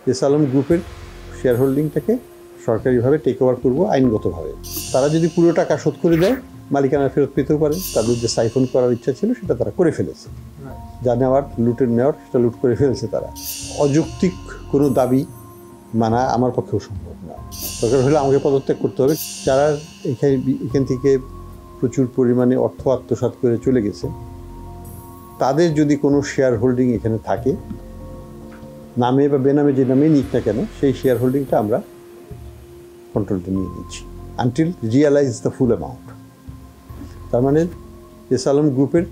S Alam গ্রুপের share হোল্ডিংটাকে সরকারিভাবে take over করবো আইনগতভাবে। তারা যদি পুরো টাকা শোধ করে দেয় মালিকানা ফেরত পেতেও পারে। তাদের যে সাইফন করার ইচ্ছা ছিল সেটা তারা করে ফেলেছে, যা নেওয়ার নেওয়ার সেটা লুট করে ফেলেছে তারা। অযৌক্তিক কোনো দাবি মানা আমার পক্ষেও সম্ভব না। দরকার হলে আমাকে পদত্যাগ করতে হবে। যারা এখান থেকে প্রচুর পরিমাণে অর্থ আত্মসাৎ করে চলে গেছে, তাদের যদি কোনো শেয়ার হোল্ডিং এখানে থাকে, নামে বা বেনামে যে নামে নিক না কেন, সেই শেয়ার হোল্ডিংটা আমরা কন্ট্রোলটা নিয়ে নিচ্ছি until realise the full amount. তার মানে এস আলম গ্রুপের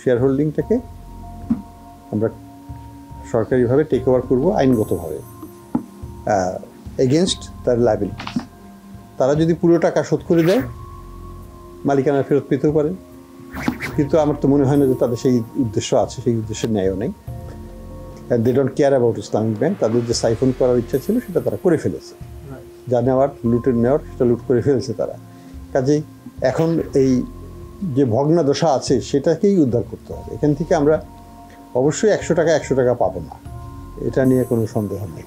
শেয়ার হোল্ডিংটাকে আমরা সরকারিভাবে টেক ওভার করবো আইনগতভাবে এগেনস্ট তার লায়াবিলিটি। তারা যদি পুরো টাকা শোধ করে দেয় মালিকানা ফেরত পেতেও পারে, কিন্তু আমার তো মনে হয় না যে তাদের সেই উদ্দেশ্য আছে, সেই উদ্দেশ্যের ন্যায়ও নেই। They don't care about Islamic bank. তাদের যে সাইফন করার ইচ্ছা ছিল সেটা তারা করে ফেলেছে, যা নেওয়ার নেওয়ার সেটা লুট করে ফেলেছে তারা। কাজেই এখন এই যে ভগ্নাদশা আছে সেটাকেই উদ্ধার করতে হবে। এখান থেকে আমরা অবশ্যই 100 টাকা পাবো না, এটা নিয়ে কোনো সন্দেহ নেই।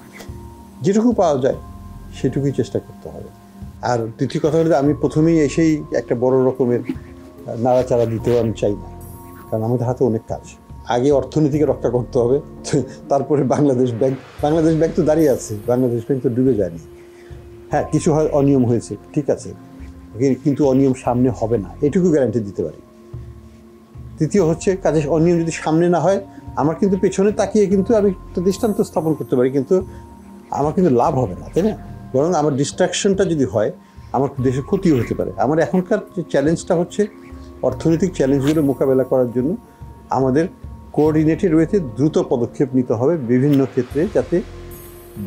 যেটুকু পাওয়া যায় সেটুকুই চেষ্টা করতে হবে। আর দ্বিতীয় কথা হলো, আমি প্রথমেই এসেই একটা বড় রকমের নাড়াচাড়া দিতেও আমি চাই না, কারণ আমাদের হাতে অনেক কাজ। আগে অর্থনীতিকে রক্ষা করতে হবে, তারপরে বাংলাদেশ ব্যাংক তো দাঁড়িয়ে আছে, বাংলাদেশ ব্যাংক তো ডুবে যায়নি। হ্যাঁ, কিছু অনিয়ম হয়েছে, ঠিক আছে, কিন্তু অনিয়ম সামনে হবে না, এটুকু গ্যারান্টি দিতে পারি। তৃতীয় হচ্ছে, কাজে অনিয়ম যদি সামনে না হয়, আমার কিন্তু পেছনে তাকিয়ে কিন্তু আমি দৃষ্টান্ত স্থাপন করতে পারি, কিন্তু আমার কিন্তু লাভ হবে না, তাই না? বরং আমার ডিস্ট্রাকশনটা যদি হয়, আমার দেশের ক্ষতিও হতে পারে। আমার এখনকার যে চ্যালেঞ্জটা হচ্ছে, অর্থনৈতিক চ্যালেঞ্জগুলো মোকাবেলা করার জন্য আমাদের কোঅর্ডিনেটেড ওয়েতে দ্রুত পদক্ষেপ নিতে হবে বিভিন্ন ক্ষেত্রে, যাতে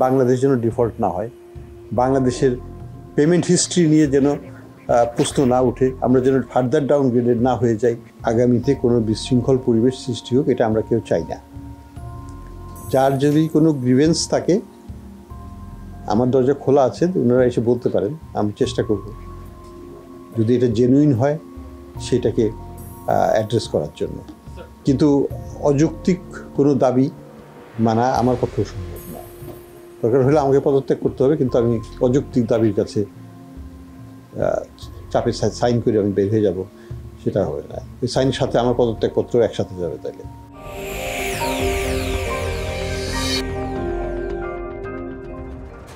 বাংলাদেশ যেন ডিফল্ট না হয়, বাংলাদেশের পেমেন্ট হিস্ট্রি নিয়ে যেন প্রশ্ন না উঠে, আমরা যেন ফার্দার ডাউনগ্রেডেড না হয়ে যাই, আগামীতে কোনো বিশৃঙ্খল পরিবেশ সৃষ্টি হোক, এটা আমরা কেউ চাই না। যার যদি কোনো গ্রিভেন্স থাকে, আমার দরজা খোলা আছে, ওনারা এসে বলতে পারেন, আমি চেষ্টা করব যদি এটা জেনুইন হয় সেটাকে অ্যাড্রেস করার জন্য। কিন্তু অযৌক্তিক কোনো দাবি মানা আমার পক্ষেও সম্ভব না। দরকার হলে আমাকে পদত্যাগ করতে হবে, কিন্তু আমি অযৌক্তিক দাবির কাছে চাপে সাইন করে আমি বের হয়ে যাব, সেটা হবে না। ওই সাইনের সাথে আমার পদত্যাগপত্র একসাথে যাবে তাইলে।